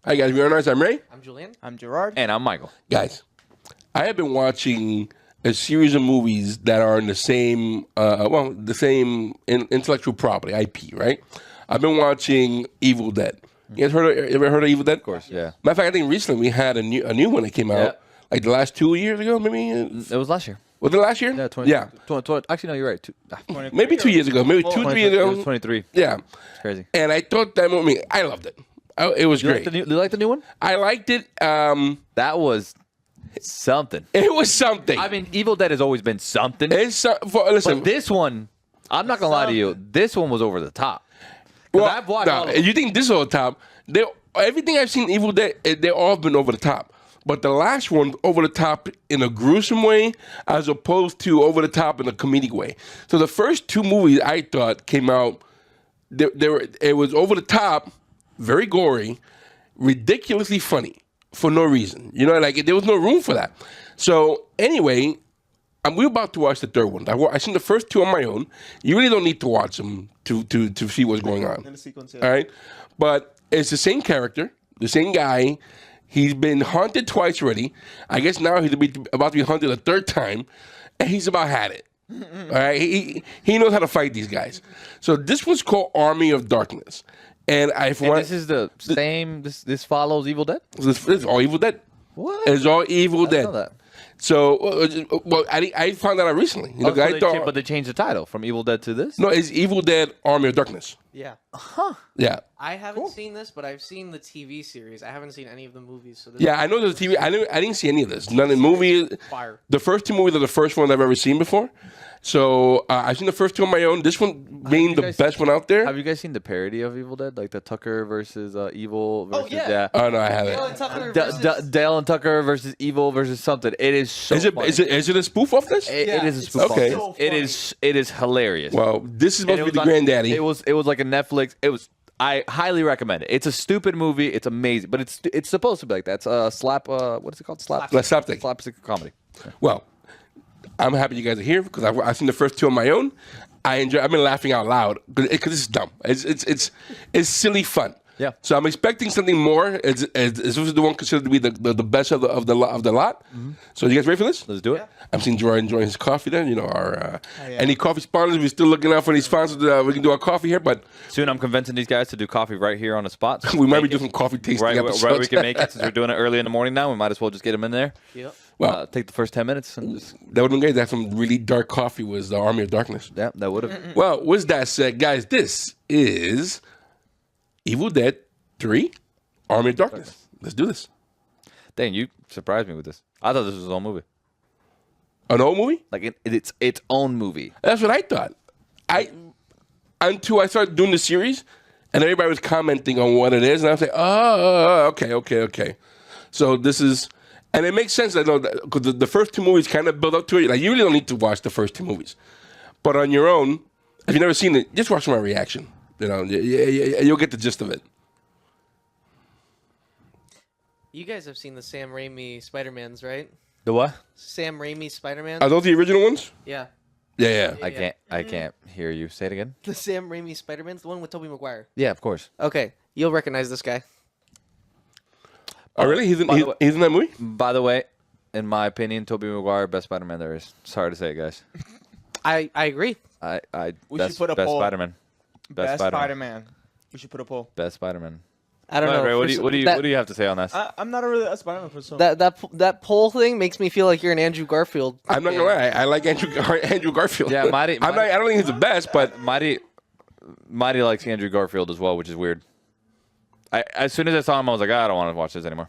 Hi, guys. We're on. I'm Ray. I'm Julien. I'm Gerard. And I'm Michael. Guys, I have been watching a series of movies that are in the same, intellectual property, IP, right? I've been watching Evil Dead. You guys ever heard of Evil Dead? Of course, yeah. Matter of fact, I think recently we had a new one that came out, like the last 2 years ago, maybe? It was last year. Was it last year? Yeah, 20, actually, no, you're right. Maybe 2 years ago. Maybe 2-3 years ago. It was 23. Yeah. It's crazy. And I thought that movie, I loved it. It was great. You like the new one? I liked it. That was something. It was something. I mean, Evil Dead has always been something. Listen, But this one, I'm not going to lie to you, this one was over the top. well, I've watched all of them. you think this is over the top? Everything I've seen Evil Dead, they all been over the top. But the last one, over the top in a gruesome way, as opposed to over the top in a comedic way. So the first two movies I thought came out, it was over the top, very gory, ridiculously funny for no reason. You know, like there was no room for that. So anyway, we're about to watch the third one. I seen the first two on my own. You really don't need to watch them to see what's going on. In the sequence, All right, but it's the same character, the same guy. He's been haunted twice already. I guess now he's about to be haunted a third time, and he's about had it. All right, he knows how to fight these guys. So this one's called Army of Darkness, and this is the same. This follows Evil Dead. This is all Evil Dead. What? It's all Evil I Dead. know that. So, I found that out recently. You know, But they changed the title from Evil Dead to this. No, it's Evil Dead Army of Darkness. Yeah. Yeah. I haven't seen this, but I've seen the TV series. I haven't seen any of the movies. So this Yeah, I know there's a TV. I didn't see any of this. None of the movie. Fire. The first two movies are the first ones I've ever seen before. So I've seen the first two on my own. This one being the best one out there. Have you guys seen the parody of Evil Dead, like the Tucker versus Evil versus Oh no, I haven't. Dale and Tucker versus... Dale and Tucker versus Evil versus something? It is so. Is it funny. is it a spoof of this? It is a spoof. Okay. Of this. It is hilarious. Well, this is supposed to be the granddaddy. It was like a Netflix. I highly recommend it. It's a stupid movie. It's amazing, but it's supposed to be like that. It's slap. What is it called? Slapstick. Slapstick comedy. Well, I'm happy you guys are here because I've seen the first two on my own. I've been laughing out loud because it's dumb. It's silly fun. Yeah. So I'm expecting something more. This is the one considered to be the best of the lot. Mm-hmm. So you guys ready for this? Let's do it. I'm seeing Gerard enjoying his coffee there. You know, any coffee sponsors, we're still looking out for these sponsors. We can do our coffee here, but soon I'm convincing these guys to do coffee right here on the spot. So we might be doing some coffee tasting episodes. Right, we can make it since we're doing it early in the morning now. We might as well just get them in there. Yep. Well, take the first 10 minutes. And just... That would have been great. That's some really dark coffee was the Army of Darkness. Yeah, that would have. Well, with that said, guys, this is Evil Dead 3, Army of Darkness. Let's do this. Dang, you surprised me with this. I thought this was his own movie. An old movie? Like it's its own movie. That's what I thought. Until I started doing the series, and everybody was commenting on what it is, and I was like, oh, okay. So this is, and it makes sense. I know because the first two movies kind of build up to it. Like you really don't need to watch the first two movies, but on your own, if you've never seen it, just watch my reaction. You know, you'll get the gist of it. You guys have seen the Sam Raimi Spider-Mans, right? The what? Sam Raimi Spider-Man? Are those the original ones? Yeah. Yeah. I can't hear you. Say it again. The Sam Raimi Spider-Man's the one with Tobey Maguire. Yeah, of course. Okay. You'll recognize this guy. Oh, really? He's in that movie? By the way, in my opinion, Tobey Maguire, best Spider-Man there is. Sorry to say it, guys. I agree. We should put a best poll. Spider-Man. Best Spider-Man. We should put a poll. Best Spider-Man. I don't know. Ray, what do you have to say on this? I'm not really a Spider-Man person. That poll thing makes me feel like you're an Andrew Garfield. I'm not gonna lie. I like Andrew Garfield. Yeah, I don't think he's the best, but Mighty likes Andrew Garfield as well, which is weird. As soon as I saw him, I was like, I don't want to watch this anymore.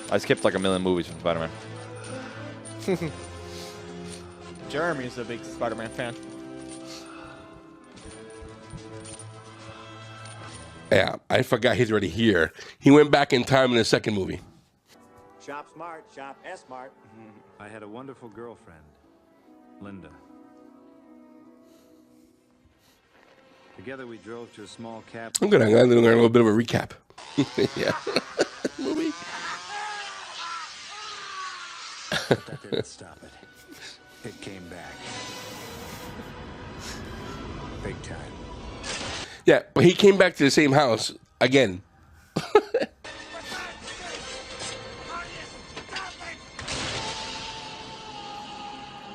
I skipped like a million movies from Spider-Man. Jeremy is a big Spider-Man fan. yeah, I forgot he's already here. He went back in time in the second movie. Shop smart, shop S-smart. I had a wonderful girlfriend, Linda. Together we drove to a small cabin. I'm gonna learn a little bit of a recap. Yeah, movie. But that didn't stop it. It came back. Big time. Yeah, but he came back to the same house again.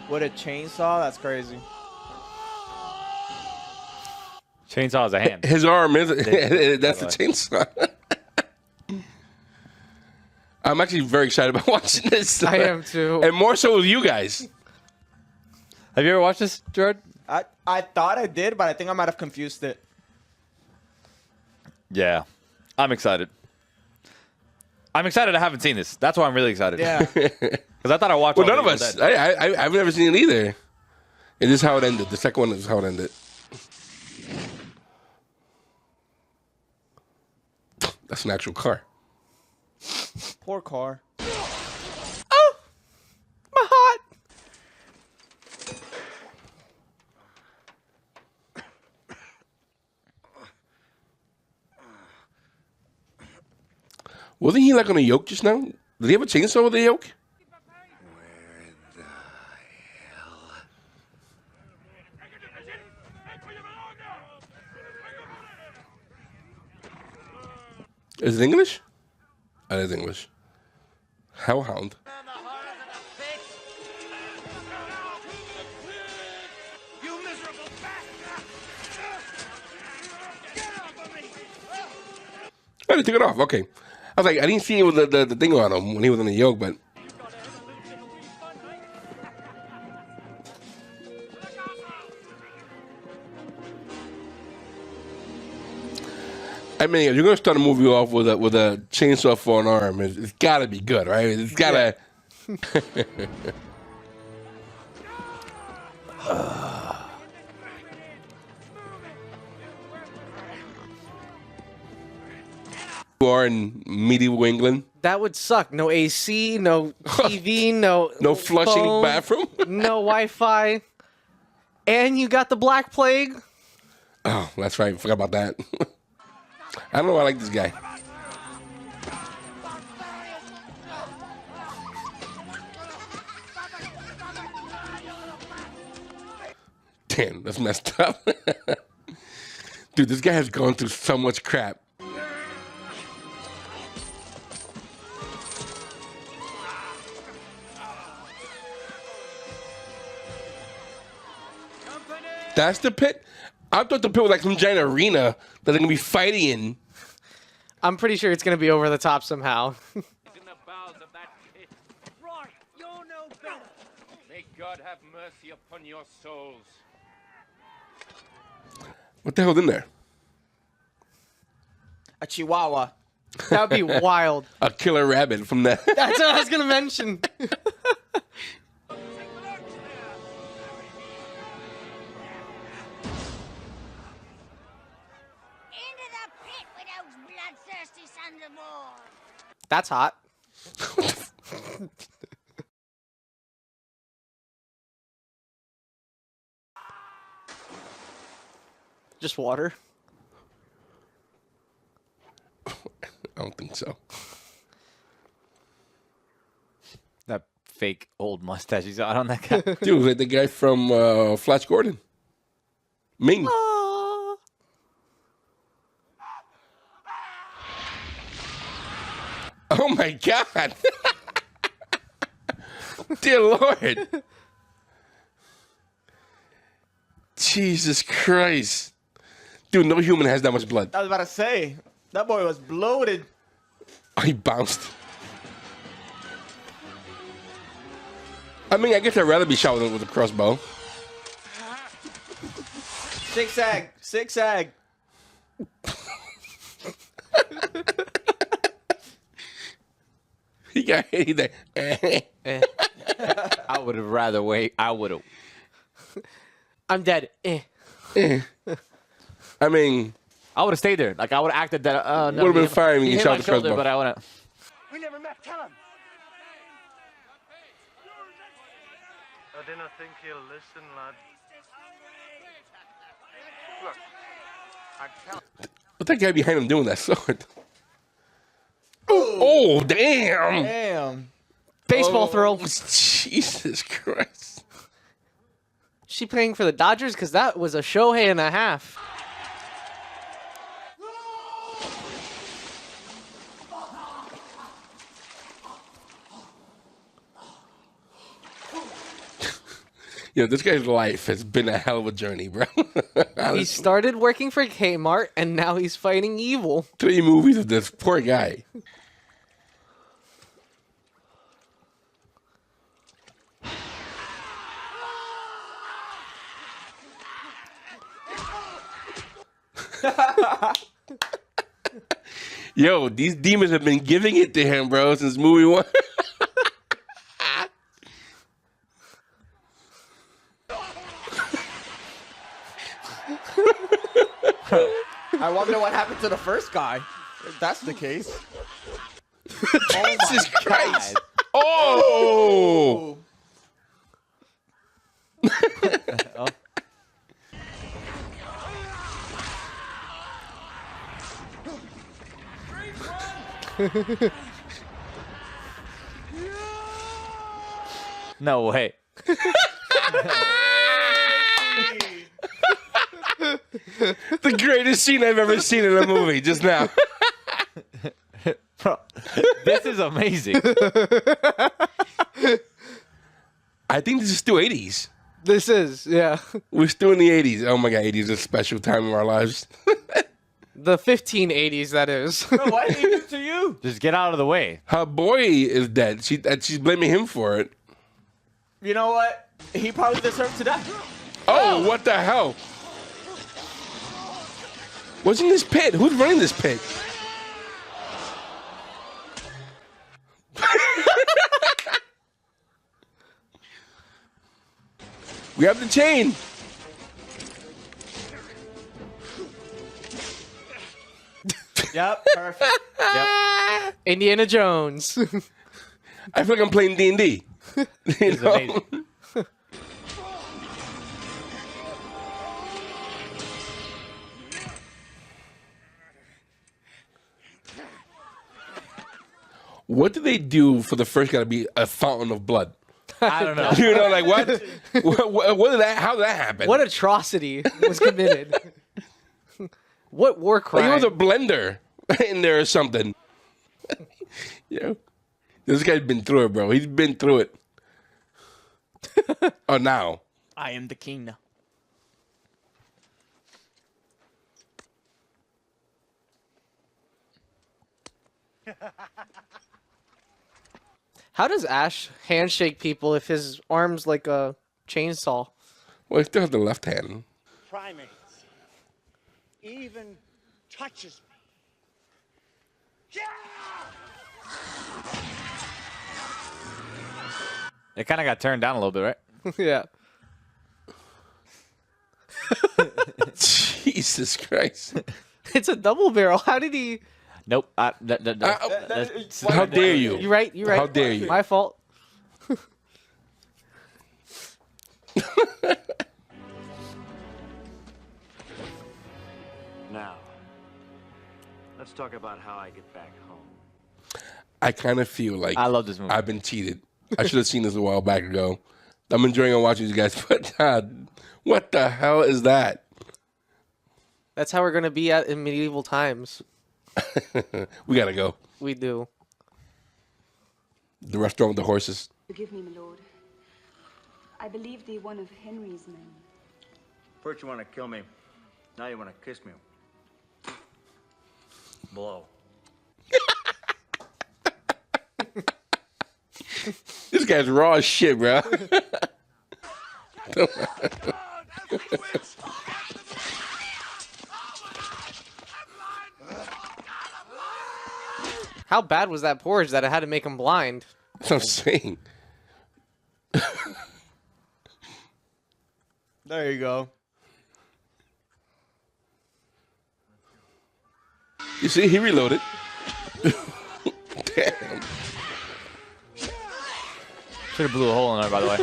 With a chainsaw? That's crazy. Chainsaw is a hand. His arm is that's the By chainsaw. I'm actually very excited about watching this. I am too. And more so with you guys. Have you ever watched this, Gerard? I thought I did, but I think I might have confused it. Yeah. I'm excited. I'm excited I haven't seen this. That's why I'm really excited. Yeah. Because I thought I watched Well, all none of the us. Evil Dead. I've never seen it either. And this is how it ended. The second one is how it ended. That's an actual car. Poor car. Oh, my heart. Wasn't he like on a yoke just now? Did he have a chainsaw with a yoke? Is it English? It is English. Hellhound. Oh, they took it off. Okay. I was like, I didn't see it with the thing on him when he was on the yoke, but. I mean, if you're gonna start a movie off with a chainsaw for an arm, it's gotta be good, right? It's gotta. You are in medieval England. That would suck. No AC, no TV, no Flushing phone, bathroom. no Wi-Fi, and you got the Black Plague. Oh, that's right. Forgot about that. I don't know why I like this guy. Damn, that's messed up. Dude, this guy has gone through so much crap. That's the pit? I thought the pit was like some giant arena that they're going to be fighting in. I'm pretty sure it's gonna be over the top somehow. In the bowels of that pit. Right, you're no better. May God have mercy upon your souls. What the hell's in there? A chihuahua. That would be wild. A killer rabbit from that. That's what I was gonna mention. Into the pit with those bloodthirsty sons of war. That's hot. Just water. I don't think so. That fake old mustache he's got on that guy. Dude, like the guy from Flash Gordon. Ming. Oh my God. Dear Lord. Jesus Christ. Dude, no human has that much blood. I was about to say, that boy was bloated. Oh, he bounced. I mean, I guess I'd rather be shot with a crossbow. Zigzag. Zigzag. He got hit. He's like, I would have rather wait. I would have. I'm dead. I mean, I would have stayed there. Like I would have acted that. No, Would've been he- fine when he you hit shot my the shoulder, crossbow. but I wouldn't. We never met. Tell him. I do not think he'll listen, lad. Look, I tell what's that guy behind him doing that sword? Oh, damn. Damn. Baseball throw. Jesus Christ. She playing for the Dodgers? Because that was a Shohei and a half. Yo, this guy's life has been a hell of a journey, bro. He started working for Kmart, and now he's fighting evil. 3 movies of this poor guy. Yo, these demons have been giving it to him, bro, since movie 1. I wonder what happened to the first guy. If that's the case. Jesus Christ. Oh! No way. The greatest scene I've ever seen in a movie just now. Bro, this is amazing. I think this is still 80s. This is, yeah. We're still in the 80s. Oh my God, 80s is a special time in our lives. The 1580s, that is. Why did he do it to you? Just get out of the way. Her boy is dead. She's blaming him for it. You know what? He probably deserved to die. Oh, what the hell? What's in this pit? Who's running this pit? We have the chain. Yep, perfect. Yep. Indiana Jones. I feel like I'm playing D&D. This is amazing. What do they do for the first guy to be a fountain of blood? I don't know. You know, like what? What did that? How did that happen? What atrocity was committed? What war Like crime? it was a blender in there or something. You know, this guy's been through it, bro. He's been through it. Oh, now. I am the king now. How does Ash handshake people if his arm's like a chainsaw? Well, he still has the left hand. Primates. Even touches me. It kind of got turned down a little bit, right? Yeah. Jesus Christ. It's a double barrel. How did he... Nope. How dare you? You're right. You're right. How dare you? My fault. Now, let's talk about how I get back home. I kind of feel like I love this movie. I've been cheated. I should have seen this a while back ago. I'm enjoying watching these guys, but what the hell is that? That's how we're going to be at in medieval times. We gotta go. We do. The restaurant with the horses. Forgive me, my lord. I believe thee one of Henry's men. First you want to kill me. Now you want to kiss me. Blow. This guy's raw as shit, bro. How bad was that porridge that it had to make him blind? That's what I'm saying. There you go. You see, he reloaded. Damn. Should have blew a hole in there, by the way.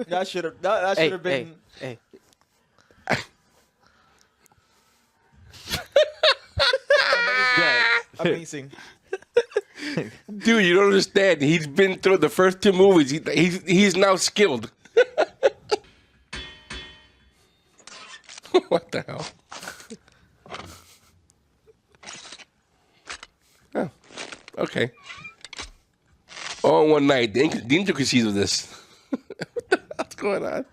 That should have been. Hey. Amazing. Dude, you don't understand. He's been through the first 2 movies. He's now skilled. What the hell? Oh, okay. All in one night. The angel conceives of this. What the hell's going on?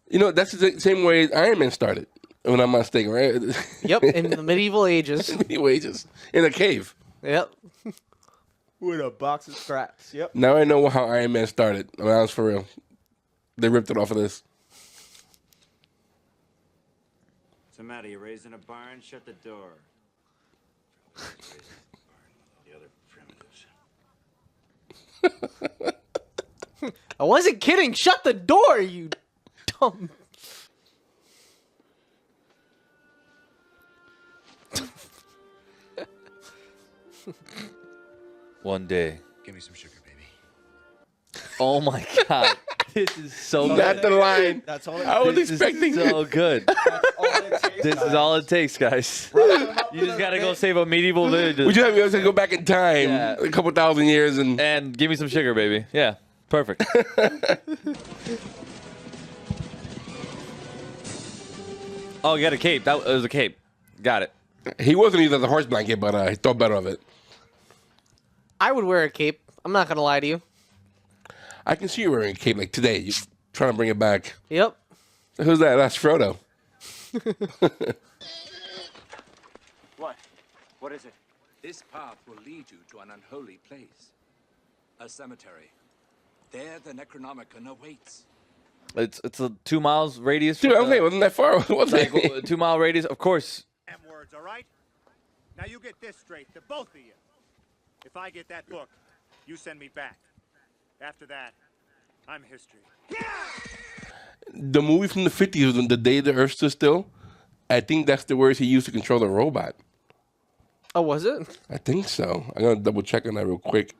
You know, that's the same way Iron Man started, when I'm not mistaken, right? Yep, in the medieval ages. Medieval ages. In a cave. Yep. With a box of scraps. Yep. Now I know how Iron Man started. I mean, that was for real. They ripped it off of this. What's the matter? You raised in a barn? Shut the door. The other primitives. I wasn't kidding. Shut the door, you dumb. One day. Give me some sugar, baby. Oh my god. This is so Not good. the line. That's all it I was This expecting is so good. all it takes, This is all it takes, guys. You just gotta go save a medieval village We just have to go back in time Yeah. a couple thousand years and and give me some sugar, baby. Yeah, perfect. Oh, you got a cape. That was a cape. Got it. he wasn't either the horse blanket, but he thought better of it. I would wear a cape. I'm not gonna lie to you. I can see you wearing a cape like today. You're trying to bring it back. Yep. Who's that? That's Frodo. What? What is it? This path will lead you to an unholy place. A cemetery. There the Necronomicon awaits. It's a 2 miles radius. Dude, I was saying, it wasn't that far. Was Like it? a 2 mile radius, of course. Damn words, all right? Now you get this straight, to both of you. If I get that book, you send me back. After that, I'm history. The movie from the 50s, was The Day the Earth Stood Still. I think that's the words he used to control the robot. Oh, was it? I think so. I'm going to double check on that real quick.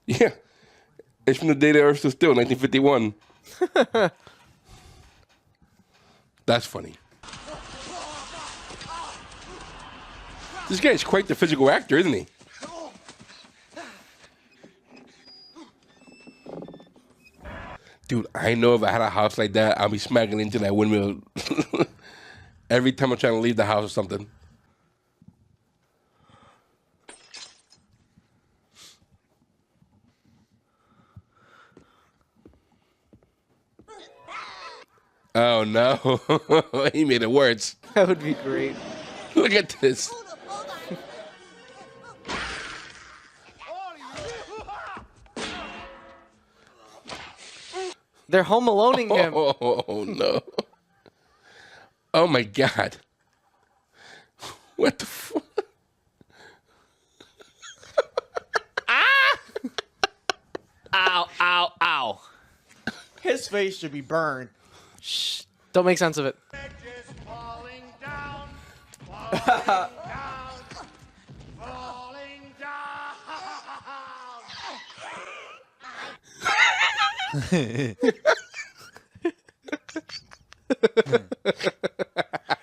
Yeah. It's from The Day the Earth Stood Still, 1951. That's funny. This guy is quite the physical actor, isn't he? Dude, I know if I had a house like that, I'd be smacking into that windmill every time I'm trying to leave the house or something. Oh no, he made it worse. That would be great. Look at this. They're home aloneing him. Oh no. Oh my god. What the fuck? Ow, ow, ow. His face should be burned. Shh. Don't make sense of it.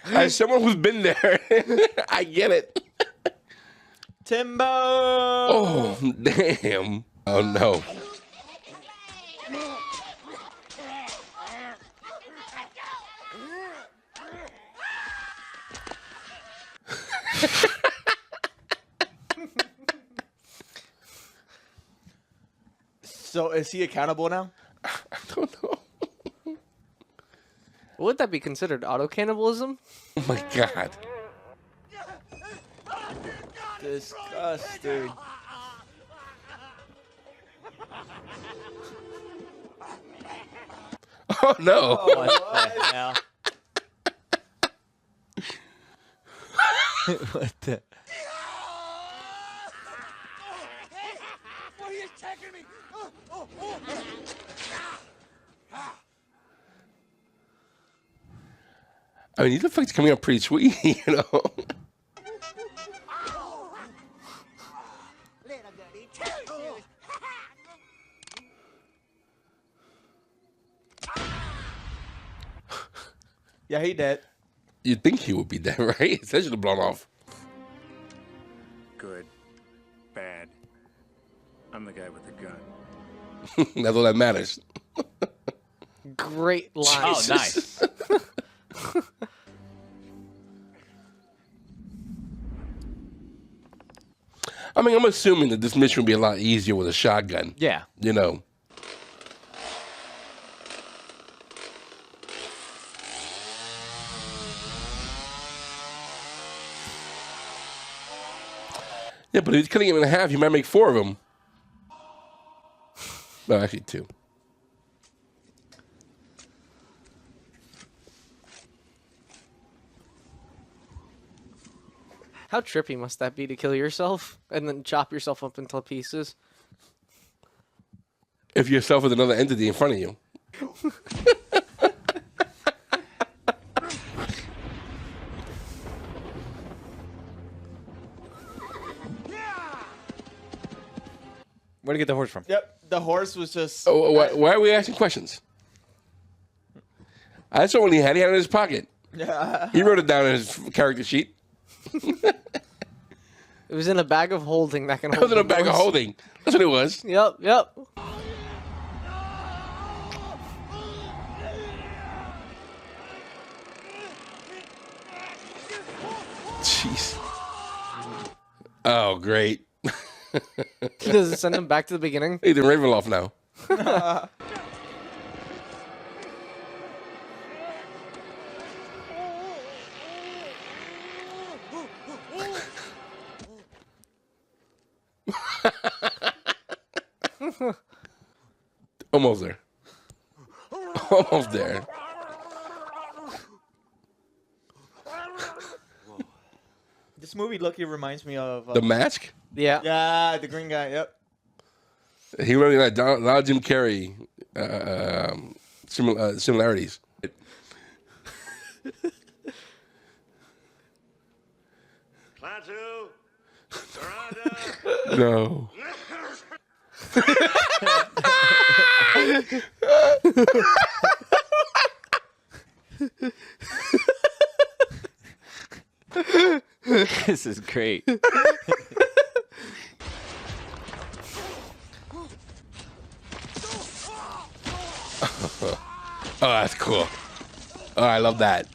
As someone who's been there, I get it. Timbo! Oh, damn. Oh no. So is he accountable now? I don't know. Would that be considered auto cannibalism? Oh my god. Disgusting. Oh no. What the hell? What the? What are you taking me? I mean, these effects coming out pretty sweet, you know. Little goody two-shoes. Yeah, he dead. You'd think he would be dead, right? His head should have blown off. Good. Bad. I'm the guy with the gun. That's all that matters. Great line. Oh, nice. I mean, I'm assuming that this mission will be a lot easier with a shotgun. Yeah. You know. Yeah, but if he's cutting him in half, he might make 4 of them. No, actually 2. How trippy must that be to kill yourself and then chop yourself up into pieces? If yourself with another entity in front of you. Where'd you get the horse from? Yep, the horse was just. Oh, why are we asking questions? I saw what he had. He had it in his pocket. He wrote it down in his character sheet. It was in a bag of holding that can It hold. was in a the bag of horse. holding. That's what it was. Yep, yep. Jeez. Oh, great. Does it send him back to the beginning? He's in Ravenloft now. Almost there. Almost there. This movie, lucky, reminds me of The Mask? Yeah. Yeah, the green guy. Yep. He really like a lot of Jim Carrey similarities. Klaatu, Dorada. No. This is great. Oh, that's cool. Oh, I love that.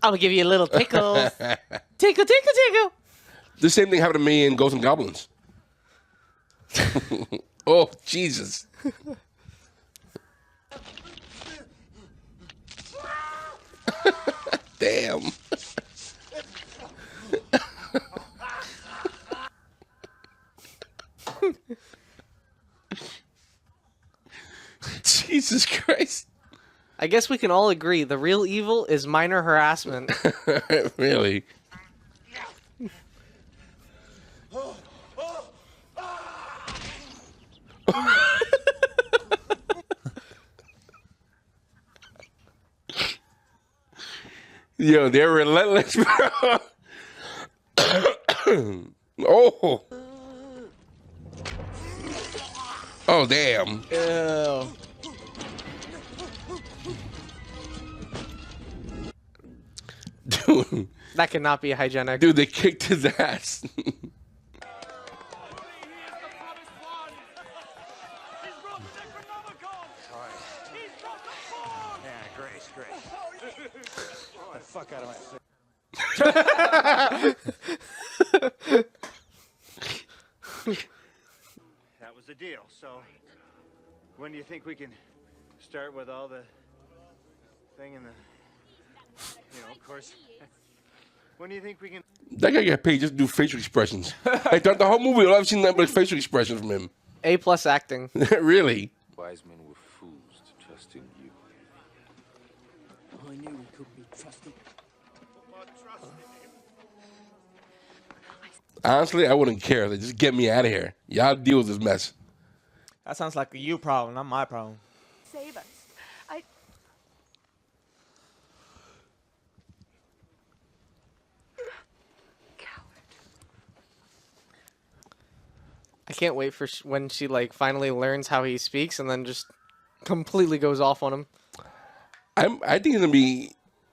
I'll give you a little tickle. Tickle, tickle, tickle. The same thing happened to me in Ghosts and Goblins. Oh, Jesus. Damn. Jesus Christ. I guess we can all agree the real evil is minor harassment. Really? Yo, they're relentless, bro. Oh. Oh, damn. Ew. Dude. That cannot be hygienic. Dude, they kicked his ass. Fuck out of my face. That was the deal. So, when do you think we can start with all the thing in the, of course. When do you think we can? That guy got paid just to do facial expressions. Like the whole movie, all I've seen that but facial expressions from him. A+ acting. Really? Wise men were fools to trust in you. I knew we could be trusted. Honestly, I wouldn't care. Like, just get me out of here. Y'all deal with this mess. That sounds like a you problem, not my problem. Save us. I can't wait for when she finally learns how he speaks and then just completely goes off on him. I think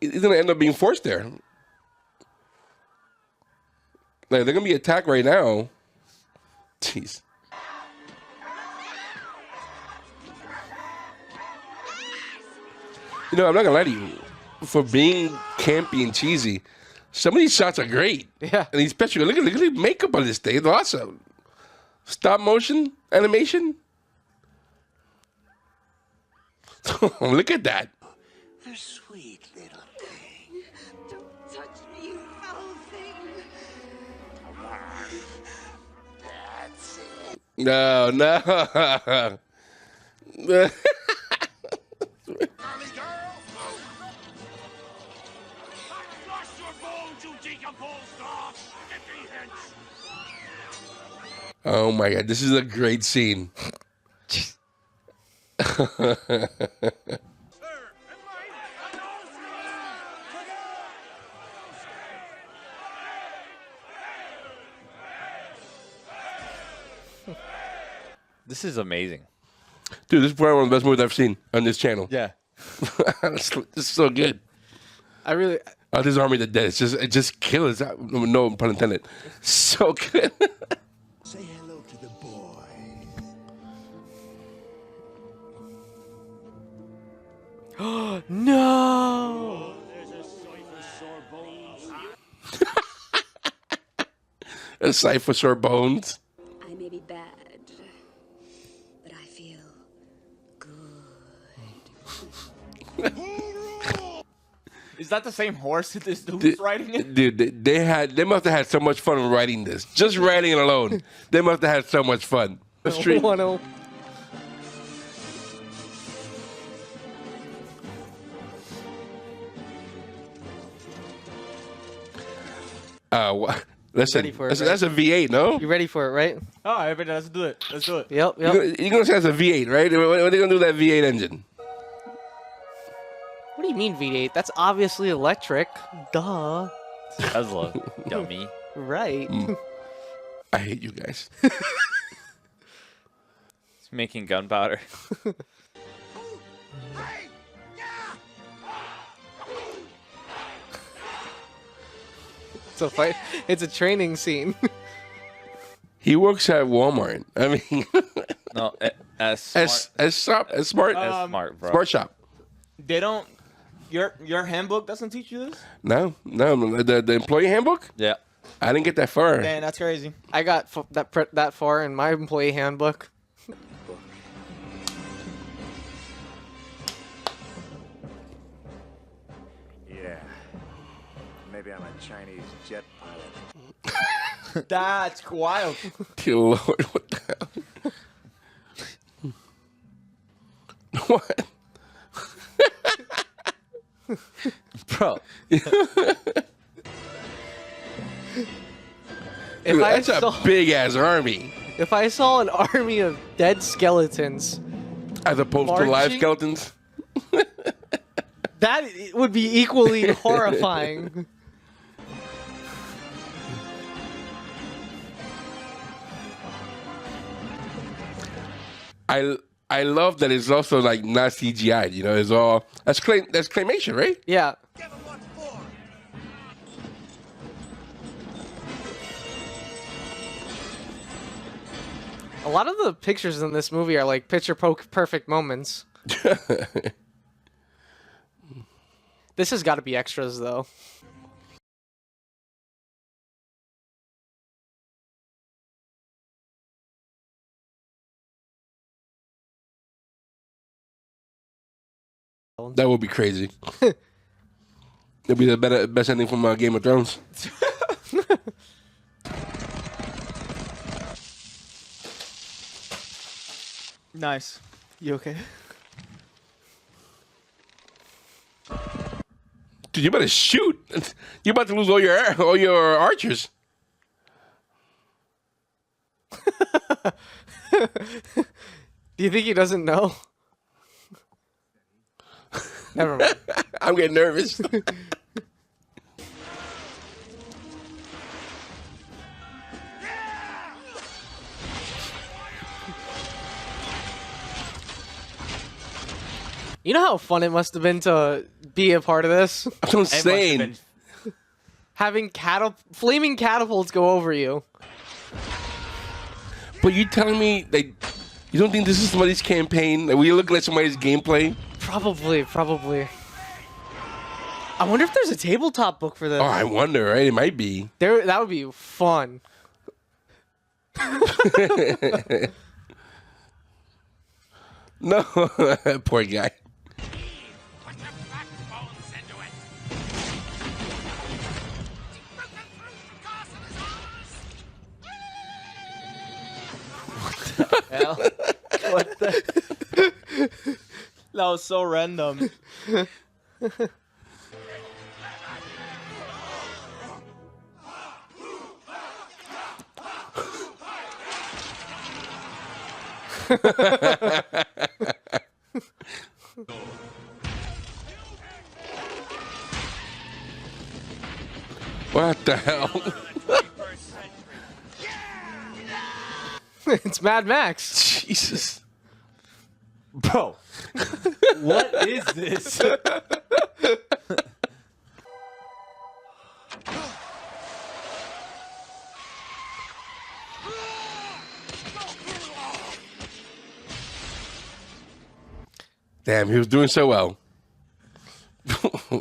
he's gonna end up being forced there. Like they're gonna be attacked right now. Jeez. You know, I'm not gonna lie to you. For being campy and cheesy, some of these shots are great. Yeah. And especially look at the makeup on this thing. It's awesome. Stop motion animation. Look at that. The sweet little thing. Don't touch me, you foul thing. Come on. That's it. No. Oh my god, this is a great scene. This is amazing. Dude, this is probably one of the best movies I've seen on this channel. Yeah. This is so good. I really. Oh, this Army of the Dead. It just kills. No pun intended. So good. Say hello to the boy. No. A sight for sore bones. I may be bad, but I feel good. Is that the same horse that this dude's riding it? Dude, they must have had so much fun writing this. Just writing it alone. They must have had so much fun. The street. 1-0. Listen, Ready for it, that's a V8, no? You ready for it, right? Oh, everybody, let's do it. Let's do it. Yep. You're gonna say it's a V8, right? What are they gonna do with that V8 engine? What do you mean V8? That's obviously electric. Duh. Tesla. Dummy. Right. I hate you guys. It's making gunpowder. It's a fight. It's a training scene. He works at Walmart. I mean, No, smart, smart, bro. smart shop. They don't. Your handbook doesn't teach you this? No, the employee handbook. Yeah. I didn't get that far. Man, that's crazy. I got that far in my employee handbook. Yeah. Maybe I'm a Chinese jet pilot. That's wild. Dear Lord, what the hell? What? Bro. Dude, that's a big ass army. If I saw an army of dead skeletons, As opposed to live marching? skeletons. that would be equally horrifying. I love that it's also like not CGI. You know, it's all that's claymation, right? Yeah. A lot of the pictures in this movie are like picture perfect moments. This has got to be extras though. That would be crazy. It'd be the best ending from Game of Thrones. Nice. You okay? Dude, you better shoot. You're about to lose all your archers. Do you think he doesn't know? Never mind. I'm getting nervous. You know how fun it must have been to be a part of this? I'm insane. Having flaming catapults go over you. But you telling me that you don't think this is somebody's campaign? That we look like somebody's gameplay? Probably. I wonder if there's a tabletop book for this. Oh, I wonder, right? It might be. That would be fun. No, poor guy. Hell. What the? That was so random. What the hell? It's Mad Max. Jesus. Bro, what is this? Damn, he was doing so well.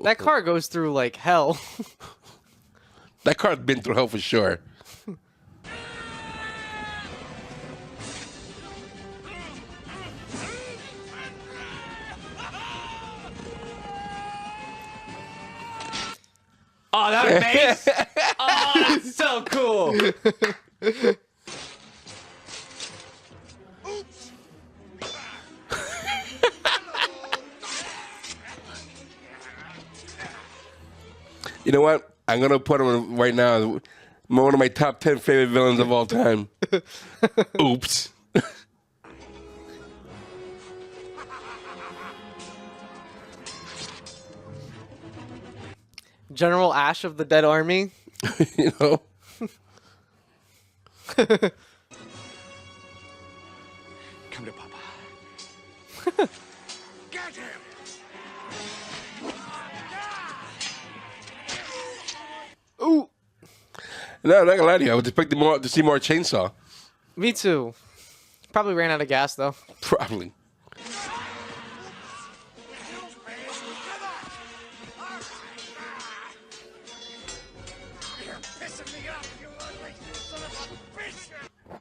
That car goes through like hell. That car's been through hell for sure. Oh, that bass! Oh, that's so cool. You know what? I'm gonna put him right now as one of my top 10 favorite villains of all time. Oops. General Ash of the Dead Army. You know. Come to Papa. Get him! Ooh. No, I'm not gonna lie to you. I was expecting to see more Chainsaw. Me too. Probably ran out of gas though. Probably.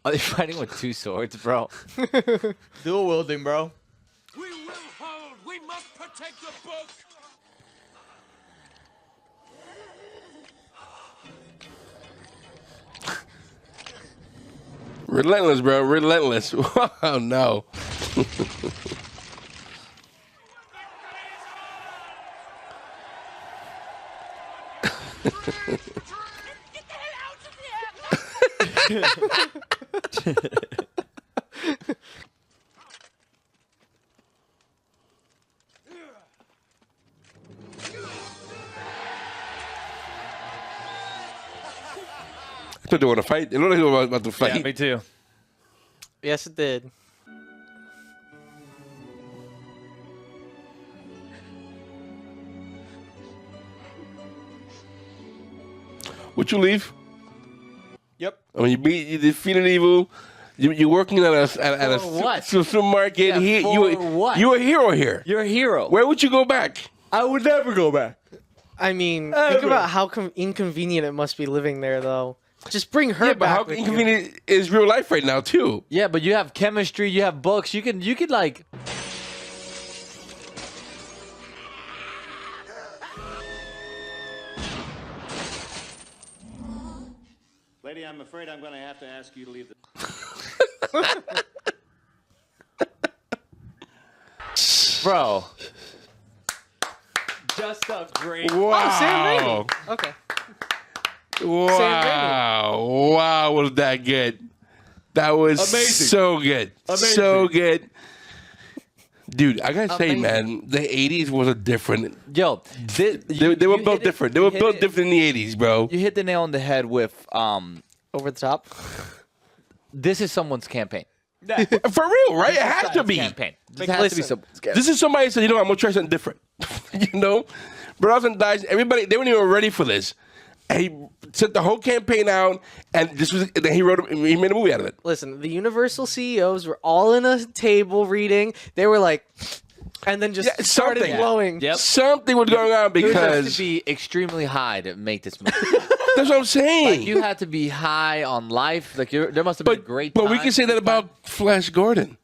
Are they fighting with two swords, bro? Dual wielding, bro. We will hold. We must protect the book. Relentless, bro. Relentless. Oh, no. I thought they want to fight. It looked like they were about to fight. Yeah, me too. Yes, it did. Would you leave? Yep. I mean, you defeated evil. You're working at a what? supermarket. Yeah, you for what? You're a hero here. You're a hero. Where would you go back? I would never go back. I mean, think Ever. about how inconvenient it must be living there, though. Just bring her Yeah, but back how with you. inconvenient is real life right now, too? Yeah, but you have chemistry, you have books, you could like. Lady, I'm afraid I'm going to have to ask you to leave the... Bro. Just a great. Wow. Oh, Sam Raimi. Okay. Wow. Wow, was that good. That was Amazing. so good. Amazing. So good. Dude, I gotta say, Amazing. man, the 80s was a different... Yo, They were built different. They were built different in the 80s, bro. You hit the nail on the head with Over the top. this is someone's campaign. For real, right? It has to be. Campaign. This Like, has to be listen. someone's campaign. This is somebody said, you know, I'm gonna try something different. You know? Bronson dies. Everybody, they weren't even ready for this. And he sent the whole campaign out, and this was. Then he he made a movie out of it. Listen, the Universal CEOs were all in a table reading. They were like, and then just started something. blowing. Yep. Something was going on You have because to be extremely high to make this movie. that's what I'm saying. Like, you had to be high on life. Like there must have been a great but time. we can say that about Flash Gordon.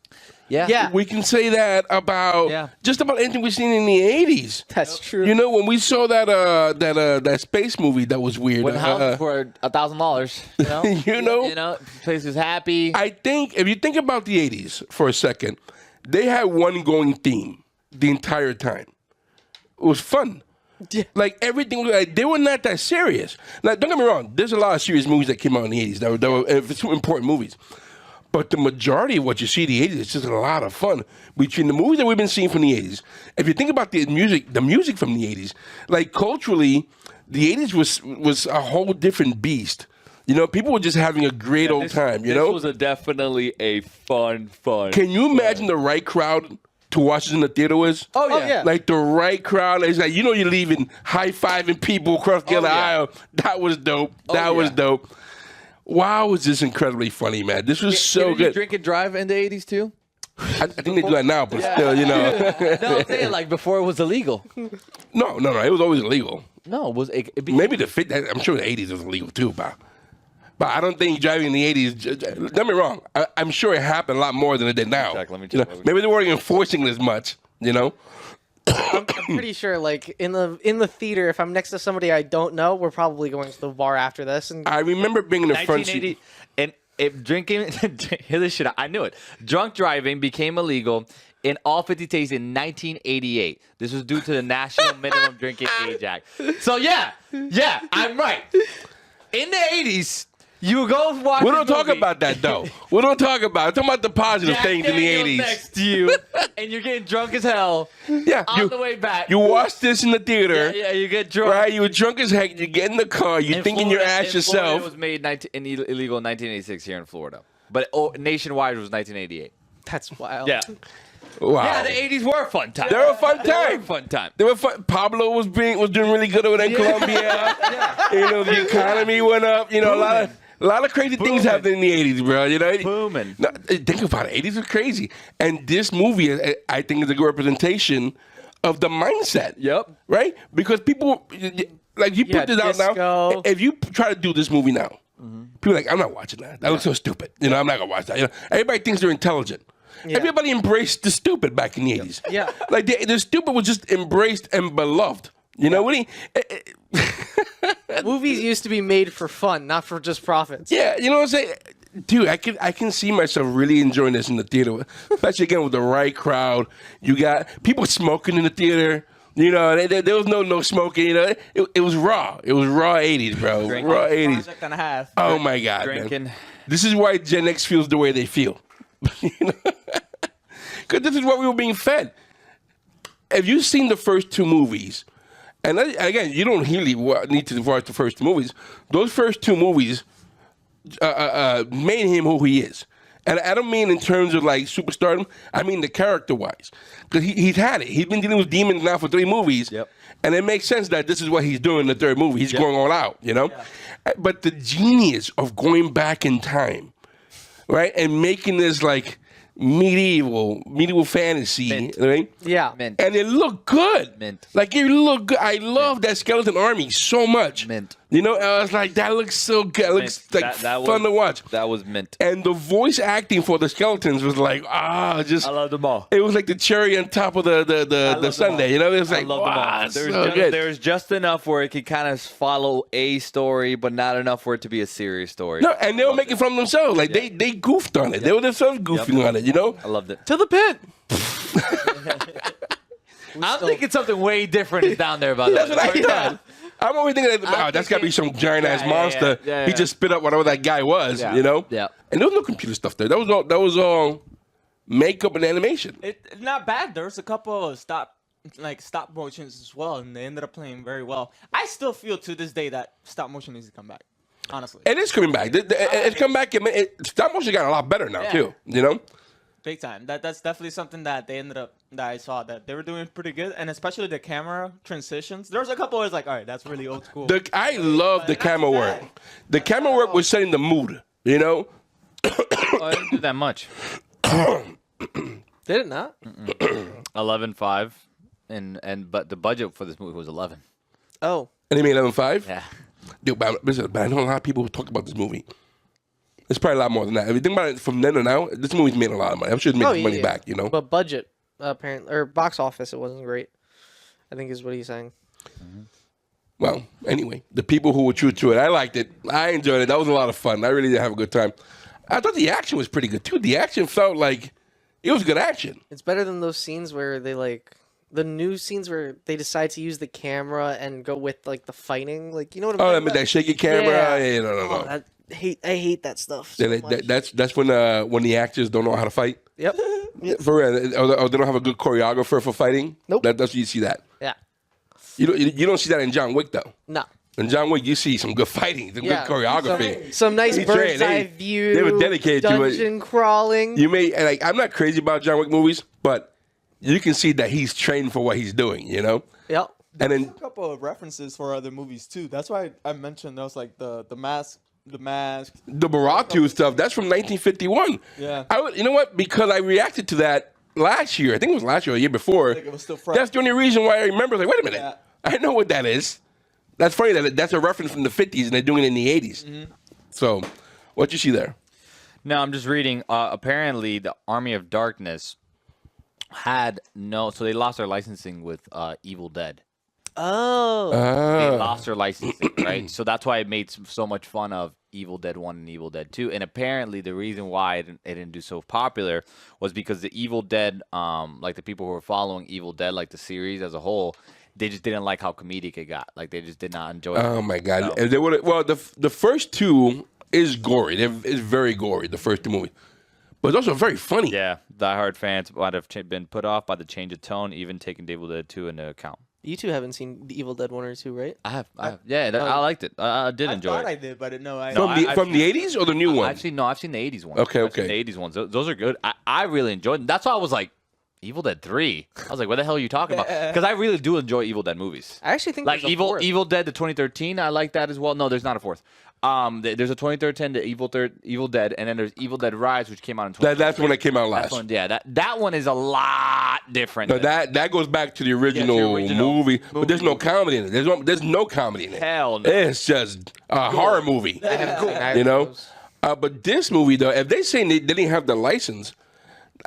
Yeah. Yeah. We can say that about just about anything we've seen in the 80s. That's true. You know, when we saw that space movie that was weird. When house for $1,000, you know? You know? Place is happy. I think if you think about the 80s for a second, they had one going theme the entire time. It was fun. Yeah. Like everything, like, they were not that serious. Like, don't get me wrong, there's a lot of serious movies that came out in the 80s that were important movies. But the majority of what you see in the 80s is just a lot of fun. Between the movies that we've been seeing from the 80s, if you think about the music from the 80s, like culturally, the 80s was a whole different beast. You know, people were just having a great old time, you know? This was definitely a fun. Can you imagine the right crowd to watch this in the theater was? Oh, yeah. Like the right crowd. It's like, you're leaving high-fiving people across the other aisle. That was dope. That was dope. Wow, was this incredibly funny, man. This was so Did good. you drink and drive in the 80s too? I think they do that now, but still, you know. No, I'm saying like before it was illegal. No. It was always illegal. No, it was Maybe I'm sure the 80s was illegal too, but I don't think driving in the 80s, don't get me wrong, I'm sure it happened a lot more than it did now. Check, let me You know, check. maybe they weren't enforcing it as much, you know? I'm pretty sure, like in the theater, if I'm next to somebody I don't know, we're probably going to the bar after this. And I remember being in the front seat. 1980, and if drinking, hear this shit, I knew it. Drunk driving became illegal in all 50 states in 1988. This was due to the National Minimum Drinking Age Act. So yeah, I'm right. In the 80s, you go watch. We don't talk about that, though. We don't talk about it. We're talking about the positive Jack things in the Daniels 80s. next to you, and you're getting drunk as hell. Yeah, on the way back. You watch this in the theater. Yeah, you get drunk. Right, you were drunk as heck. You get in the car. You're In thinking you're Florida- ass in Florida, yourself. It was made illegal in 1986 here in Florida, but nationwide it was 1988. that's wild. Yeah. Wow. Yeah, the 80s were a fun time. They were a fun time. Fun time. They were fun. Pablo was doing really good over there in Colombia. You know, the economy went up. You know, a lot of crazy things happened in the 80s, bro. You know, Booming. No, think about it. 80s was crazy, and this movie, I think, is a good representation of the mindset. Yep. Right, because people like you put this out now. disco. If you try to do this movie now, people are like, I'm not watching that. That looks so stupid. You know, I'm not gonna watch that. You know, everybody thinks they're intelligent. Yeah. Everybody embraced the stupid back in the 80s. Yeah. Like the stupid was just embraced and beloved. You know what Movies used to be made for fun, not for just profits. Yeah, you know what I'm saying? Dude, I can see myself really enjoying this in the theater, especially again with the right crowd. You got people smoking in the theater. You know, there was no smoking. You know, it was raw. It was raw 80s, bro. Drinking. Raw 80s. Project and a half. Oh my God, Drinking. man. This is why Gen X feels the way they feel. Because this is what we were being fed. If you've seen the first two movies, and again, you don't really need to watch the first two movies. Those first two movies made him who he is. And I don't mean in terms of like superstardom. I mean the character-wise. Because he's had it. He's been dealing with demons now for 3 movies. Yep. And it makes sense that this is what he's doing in the third movie. He's going all out, you know? Yeah. But the genius of going back in time, right? And making this like medieval fantasy, Mint. right? Yeah. Mint. And it looked good. Mint. Like it looked good. I love that skeleton army so much. Mint. You know, I was like, that looks so good. It looks like fun to watch. That was mint. And the voice acting for the skeletons was like, just. I love them all. It was like the cherry on top of the sundae. You know, it was like, I love them all. so good. There's just enough where it could kind of follow a story, but not enough for it to be a serious story. No, and they were making fun of themselves. Like they goofed on it. They were themselves goofing on it. You know. I loved it. To the pit. I'm thinking something way different is down there about That's that. what I thought. I'm always thinking, that's got to be some giant ass monster. yeah. He just spit up whatever that guy was. Yeah. You know. Yeah. And there was no computer stuff there. That was all makeup and animation. It's not bad. There's a couple of stop motions as well, and they ended up playing very well. I still feel to this day that stop motion needs to come back. Honestly, It is coming back. It's come back. Stop motion got a lot better now too. You know. big time. That's definitely something that I saw that they were doing pretty good, and especially the camera transitions. There was a couple where it's like, all right, that's really old school. I love the camera work. The camera work was setting the mood. You know. I didn't do that much. Did it not? 11.5, but the budget for this movie was 11. Oh. And they made 11.5? Yeah. Dude, but I know a lot of people who talk about this movie. It's probably a lot more than that. If you think about it from then to now, this movie's made a lot of money. I'm sure it's made money back, you know? But budget, apparently, or box office, it wasn't great. I think is what he's saying. Well, anyway, the people who were true to it, I liked it. I enjoyed it. That was a lot of fun. I really did have a good time. I thought the action was pretty good, too. The action felt like it was good action. It's better than those scenes where they, like, the new scenes where they decide to use the camera and go with, like, the fighting. Like, you know what I'm talking about? That shaky camera? Yeah, no. I hate that stuff so much. That's when the actors don't know how to fight. Yep. For real. Or they don't have a good choreographer for fighting. Nope. That's when you see that. Yeah. You don't see that in John Wick, though. No. In John Wick, you see some good fighting, some good choreography. Some nice bird's eye view. They were dedicated to it. Dungeon crawling. I'm not crazy about John Wick movies, but you can see that he's trained for what he's doing, you know? Yep. And then a couple of references for other movies, too. That's why I mentioned those, like, the mask. The Baratu stuff, that's from 1951. Yeah. You know what? Because I reacted to that last year. I think it was last year or the year before. Like it was still fresh. That's the only reason why I remember. Like, wait a minute. Yeah. I know what that is. That's funny that that's a reference from the 50s and they're doing it in the 80s. Mm-hmm. So, what you see there? No, I'm just reading. Apparently, the Army of Darkness so they lost their licensing with Evil Dead. Oh. They lost their licensing, right? So that's why it made so much fun of Evil Dead 1 and Evil Dead 2. And apparently the reason why it didn't do so popular was because the Evil Dead, like the people who were following Evil Dead, like the series as a whole, they just didn't like how comedic it got. Like they just did not enjoy it. Oh, my God. So. The first two is gory. It's very gory, the first two movies. But it's also very funny. Yeah. Die-hard fans might have been put off by the change of tone, even taking Evil Dead 2 into account. You two haven't seen the Evil Dead 1 or 2, right? I have. Yeah, I liked it. I did enjoy it. I thought I did, but no. From the 80s or the new one? I've seen the 80s ones. Okay. I've seen the 80s ones. Those are good. I really enjoyed them. That's why I was like, Evil Dead 3. I was like, what the hell are you talking about? Because I really do enjoy Evil Dead movies. I actually think like there's a fourth. Evil Dead the 2013. I like that as well. No, there's not a fourth. There's a 2013 to Evil Dead, and then there's Evil Dead Rise, which came out in 2013. That's when it came out last. That one is a lot different. No, that goes back to the original movie, but there's no comedy in it. There's no comedy in it. Hell no. It's just a horror movie. You know? But this movie, though, if they say they didn't have the license,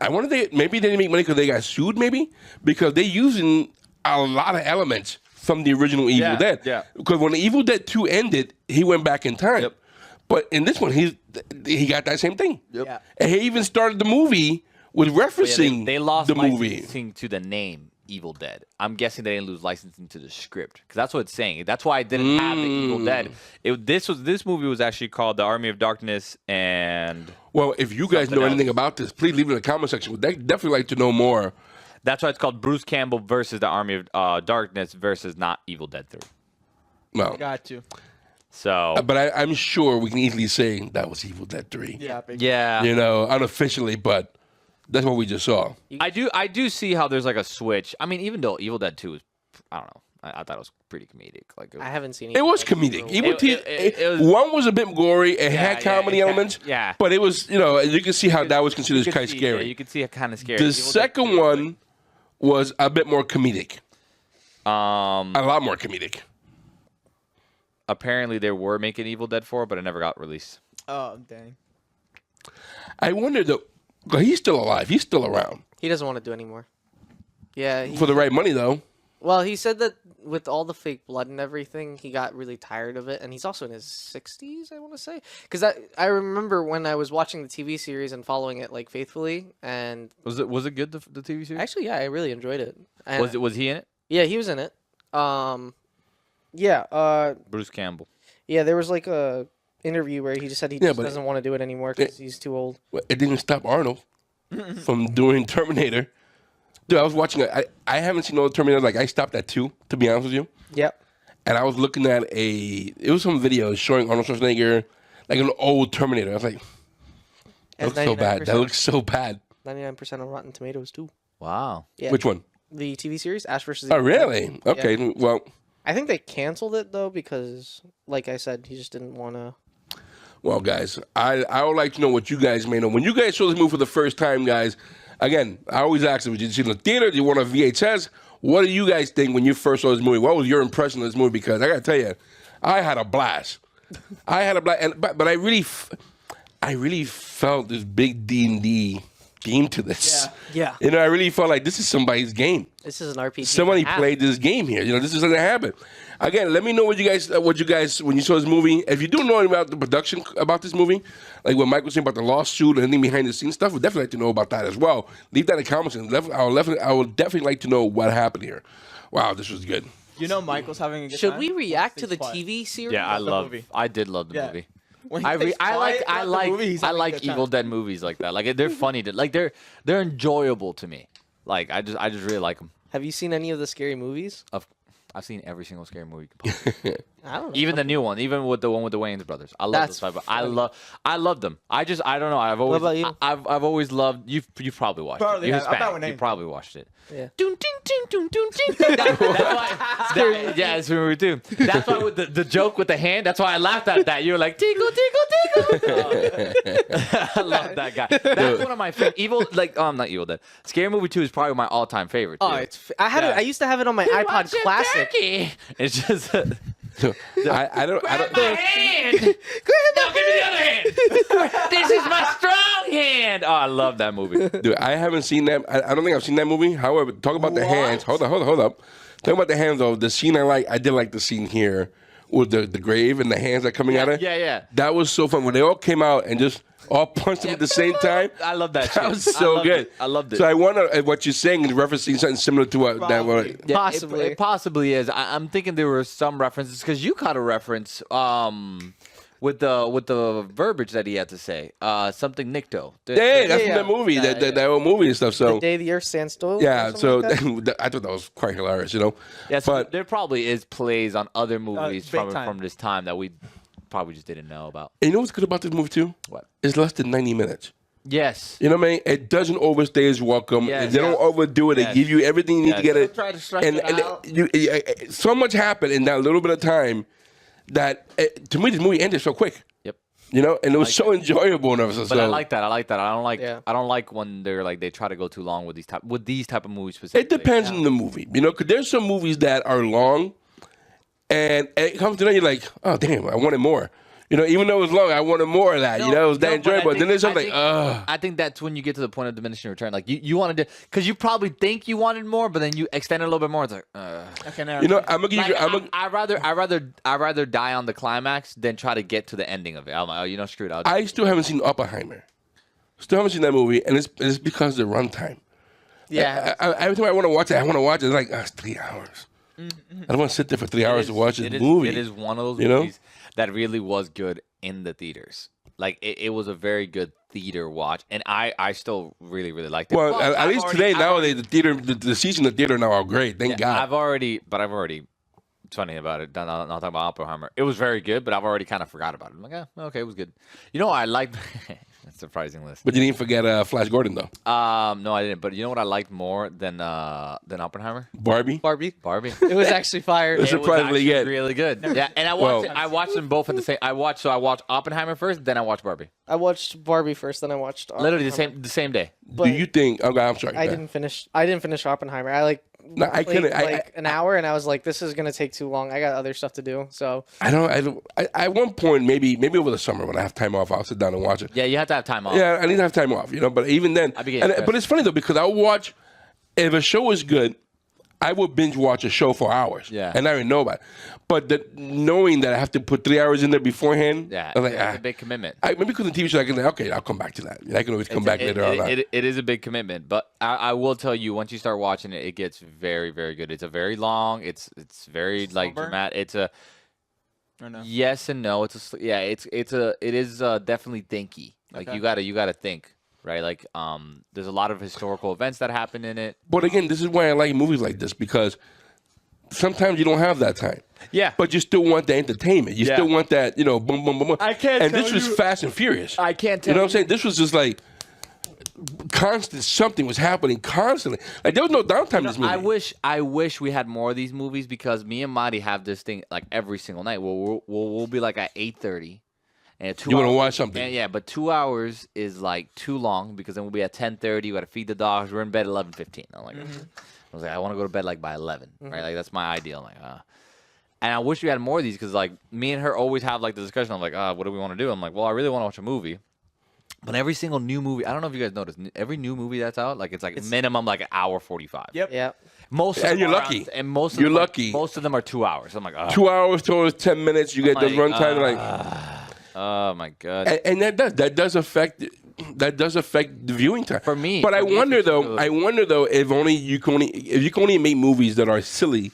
I wonder maybe they didn't make money because they got sued, maybe? Because they're using a lot of elements from the original Evil Dead. Yeah. Because when Evil Dead 2 ended, he went back in time. Yep. But in this one, he got that same thing. Yep. Yeah. And he even started the movie with referencing they lost the movie. licensing to the name Evil Dead. I'm guessing they didn't lose licensing to the script because that's what it's saying. That's why I didn't have the Evil Dead. This movie was actually called The Army of Darkness and. Well, if you guys know anything about this, please leave it in the comment section. We'd definitely like to know more. That's why it's called Bruce Campbell versus the Army of Darkness versus not Evil Dead 3. Well, Got you. So, but I'm sure we can easily say that was Evil Dead 3. Yeah. You know, unofficially, but that's what we just saw. I do see how there's like a switch. I mean, even though Evil Dead 2 is, I don't know. I thought it was pretty comedic. Like I haven't seen it. It was comedic. One was a bit gory. It had comedy elements. Yeah. But it was, you can see how that was considered kind of scary. Yeah, you could see it kind of scary. The second one was a bit more comedic. A lot more comedic. Apparently, they were making Evil Dead 4, but it never got released. Oh, dang. I wonder, though, he's still alive. He's still around. He doesn't want to do anymore. Yeah. For the right money, though. Well, he said that with all the fake blood and everything, he got really tired of it. And he's also in his 60s, I want to say. Because I remember when I was watching the TV series and following it like faithfully. And was it good, the TV series? Actually, yeah, I really enjoyed it. And was he in it? Yeah, he was in it. Yeah. Bruce Campbell. Yeah, there was like a interview where he just said he just doesn't want to do it anymore because he's too old. It didn't stop Arnold from doing Terminator. Dude, I was watching it. I haven't seen all the Terminator. Like, I stopped at 2, to be honest with you. Yep. And I was looking at it was some videos showing Arnold Schwarzenegger, like an old Terminator. I was like, that looks so bad. That looks so bad. 99% on Rotten Tomatoes, too. Wow. Yeah. Which one? The TV series, Ash vs. Oh, really? Okay, yeah. Well. I think they canceled it, though, because, like I said, he just didn't want to. Well, guys, I would like to know what you guys may know. When you guys saw this movie for the first time, guys, again, I always ask them, did you see it in the theater? Do you want a VHS? What do you guys think when you first saw this movie? What was your impression of this movie? Because I got to tell you, I had a blast. But I really felt this big D&D theme to this. Yeah. You know, I really felt like this is somebody's game. This is an RPG. Somebody played this game here. You know, this is something that happened. Again, let me know what you guys, when you saw this movie. If you do know anything about the production about this movie, like what Mike was saying about the lawsuit and anything behind the scenes stuff, we'd definitely like to know about that as well. Leave that in the comments. And I would definitely like to know what happened here. Wow, this was good. You know, Michael's having a good Should time. we react to the Quiet. TV series? Yeah, I did love the Yeah. movie. When he I stays quiet like throughout the movie, he's having a like good time. Evil Dead movies like that. Like they're funny. Like they're enjoyable to me. Like I just really like them. Have you seen any of the scary movies? I've seen every single scary movie. I don't know. Even the new one, even with the one with the Wayans brothers. I love those type of, I love them. I don't know. I've always about you? I've always loved you've probably watched Probably, it. You're yeah, I'm not Hispanic. with You names. probably watched it. Yeah. Dun, dun, dun, dun, dun, dun. Yeah, it's movie too. That's why with the joke with the hand, that's why I laughed at that. You were like, tinkle, tinkle, tinkle. I love that guy. That's one of my favorite. Not Evil Dead. Scary Movie 2 is probably my all-time favorite. Oh, too. it's. I had it. I used to have it on my iPod Classic. It's just. I don't. My hand. Now give me the other hand. This is my strong hand. Oh, I love that movie. Dude, I haven't seen that. I don't think I've seen that movie. However, talk about the hands. Hold up. Talk about the hands, though. The scene I did like the scene here with the grave and the hands that coming at it. Yeah. That was so fun when they all came out and just all punched them at the same time. I love that. That was so good. I loved it. So I wonder if what you're saying is referencing something similar to what that was. Yeah, Possibly. It possibly is. I'm thinking there were some references because you caught a reference with the verbiage that he had to say. Something Nicto. Yeah, that's from the movie, that old movie and stuff. So The Day the Earth Stands Still. yeah, or so something like that? I thought that was quite hilarious, you know. Yeah, so but there probably is plays on other movies big time. from this time that we probably just didn't know about. and you know what's good about this movie too? What? It's less than 90 minutes. Yes. You know what I mean? It doesn't overstay its welcome. Yes, They don't overdo it. Yes. They give you everything you need to get it. Try to stretch And, it and out. so much happened in that little bit of time that to me this movie ended so quick. Yep. You know, and it was so enjoyable and everything. But so I like that. I don't like. Yeah. I don't like when they're like they try to go too long with these type of movies specifically. it depends on the movie, you know, because there's some movies that are long, and it comes to that you're like, oh damn, I wanted more. You know, even though it was long, I wanted more of that. You know, it was that enjoyable. And then there's something like, ugh. I think that's when you get to the point of diminishing return. Like you wanted to, because you probably think you wanted more, but then you extend it a little bit more. It's like, You know, I'm gonna give you. I'd rather die on the climax than try to get to the ending of it. I'm like, oh, you know, screw it. I still haven't seen Oppenheimer. Still haven't seen that movie, and it's because of the runtime. Yeah. Every time I want to watch it, it's like, it's 3 hours. I don't want to sit there for 3 hours to watch this movie. It is one of those You know? movies that really was good in the theaters. Like it was a very good theater watch, and I still really liked it. Well, Plus, at least today, nowadays, the seats in the theater now are great. Thank God. I've already. It's funny about it. Not talking about Oppenheimer. It was very good, but I've already kind of forgot about it. I'm like, okay, it was good. You know, I liked. That's a surprising list. But you didn't forget Flash Gordon, though. No, I didn't. But you know what I liked more than Oppenheimer? Barbie. Barbie. It was actually fire. It was surprisingly good. Really good. Yeah, and I watched them both at the same. I watched Oppenheimer first, then I watched Barbie. I watched Barbie first, then I watched Literally Oppenheimer. the same day. Do you think? Okay, I'm sorry. I didn't finish Oppenheimer. I No, I played, couldn't. an hour, and I was like, this is gonna take too long. I got other stuff to do. So I at one point, maybe over the summer when I have time off, I'll sit down and watch it. Yeah, you have to have time off. Yeah, I need to have time off, you know. But even then, but it's funny though because I'll watch if a show is good, I would binge watch a show for hours. Yeah, and I already know about it. But knowing that I have to put 3 hours in there beforehand, yeah, I'm like, it's a big commitment. Maybe because the TV show, I can okay, I'll come back to that. I can always come back later on. It is a big commitment, but I will tell you, once you start watching it, it gets very, very good. It's a very long. It's very like dramatic. It's a yes and no. It is definitely thinky. Like you gotta think. Right, like there's a lot of historical events that happen in it. But again, this is why I like movies like this because sometimes you don't have that time. Yeah. But you still want the entertainment. You still want that, you know, boom, boom, boom, boom. I can't And tell this was you- Fast and Furious. I can't tell You know what I'm saying? This was just like constant. Something was happening constantly. Like there was no downtime in this movie. I wish we had more of these movies because me and Marty have this thing like every single night. We'll be like at 8:30. And You want to watch something. And yeah, but 2 hours is like too long because then we'll be at 10:30. You got to feed the dogs. We're in bed at 11:15. I'm like, I was like, I want to go to bed like by 11, right? Like that's my ideal. I'm like, And I wish we had more of these because like me and her always have like the discussion. I'm like, what do we want to do? I'm like, well, I really want to watch a movie. But every single new movie, I don't know if you guys noticed, every new movie that's out, like it's minimum like an hour 45. Yep. Yeah. Most of And them you're are lucky. around- and most of You're them lucky. Most of them are 2 hours. I'm like, 2 hours towards 10 minutes. You get the like, runtime. Like, oh my god. and that does affect the viewing time For me, But I for me, wonder it's though. I wonder though if you can only make movies that are silly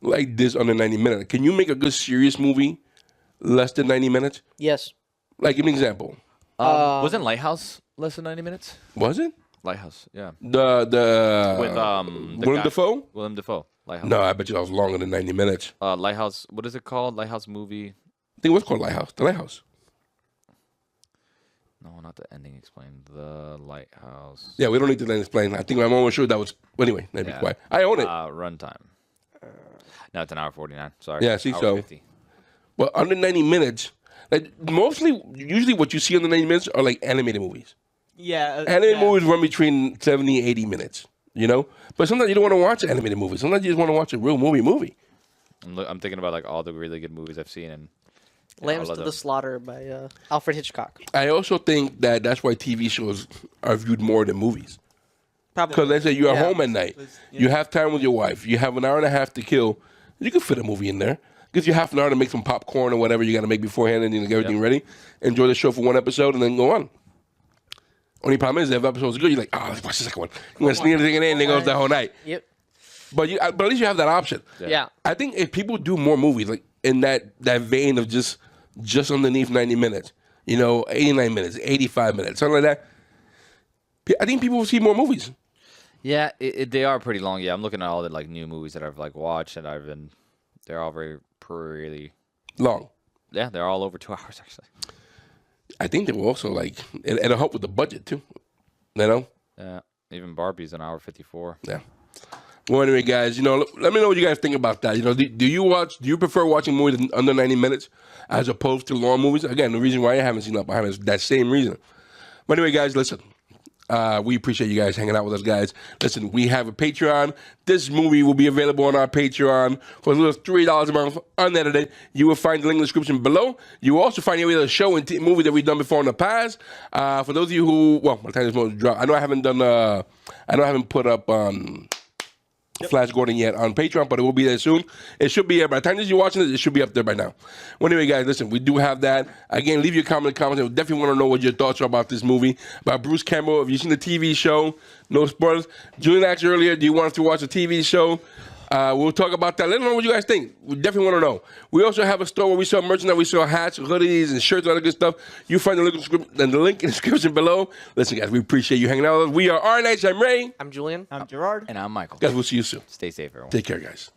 like this under 90 minutes. Can you make a good serious movie less than 90 minutes? Yes. Like give me an example. Wasn't Lighthouse less than 90 minutes? Was it Lighthouse, yeah. the With Willem Dafoe? Willem Dafoe. Lighthouse. No, I bet you that was longer than 90 minutes. Lighthouse. What is it called? Lighthouse movie. I think it was called Lighthouse. The Lighthouse. No, not the ending explained. The Lighthouse. Yeah, we don't need to then explain. I think I'm almost sure that was. Well, anyway, let me be quiet. I own it. Runtime. No, it's an hour 49. Sorry. Yeah, see, hour so. 50. Well, under 90 minutes, like usually what you see under 90 minutes are like animated movies. Yeah. Animated movies run between 70 and 80 minutes, you know? But sometimes you don't want to watch an animated movie. Sometimes you just want to watch a real movie. I'm thinking about like all the really good movies I've seen and Lambs to the Slaughter by Alfred Hitchcock. I also think that that's why TV shows are viewed more than movies. Probably. Because let's say you're at Yeah. home at night, you have time with your wife, you have an hour and a half to kill, you can fit a movie in there. Gives you half an hour to make some popcorn or whatever you got to make beforehand and you get everything ready. Enjoy the show for one episode and then go on. Only problem is if episode's good, you're like, let's watch the second one. You're going to sneak everything in and then goes the whole night. Yep. But at least you have that option. Yeah. I think if people do more movies, like in that vein of just underneath 90 minutes, 89 minutes, 85 minutes, something like that, I think people will see more movies. Yeah, they are pretty long. Yeah, I'm looking at all the like new movies that I've like watched and they're all really Long. Yeah, they're all over 2 hours actually. I think they will also it'll help with the budget too. You know? Yeah, even Barbie's an hour 54. Yeah. Well, anyway, guys, let me know what you guys think about that. Do you prefer watching movies under 90 minutes as opposed to long movies? Again, the reason why I haven't seen Up Behind is that same reason. But anyway, guys, listen. We appreciate you guys hanging out with us, guys. Listen, we have a Patreon. This movie will be available on our Patreon for as little as $3 a month, unedited. You will find the link in the description below. You will also find every other show and movie that we've done before in the past. For those of you who, by the time this movie drops, I know I haven't put up Flash Gordon yet on Patreon, but it will be there soon. It should be there. By the time you're watching it should be up there by now. Well, anyway, guys, listen, we do have that. Again, leave your comment in the comments. We definitely want to know what your thoughts are about this movie, about Bruce Campbell. If you've seen the TV show, no spoilers. Julian asked earlier, do you want us to watch the TV show? We'll talk about that. Let us know what you guys think. We definitely want to know. We also have a store where we sell merchandise. We sell hats, hoodies, and shirts, and other good stuff. You find the link in the description below. Listen, guys, we appreciate you hanging out with us. We are R Nights. I'm Ray. I'm Julian. I'm Gerard. And I'm Michael. Guys, we'll see you soon. Stay safe, everyone. Take care, guys.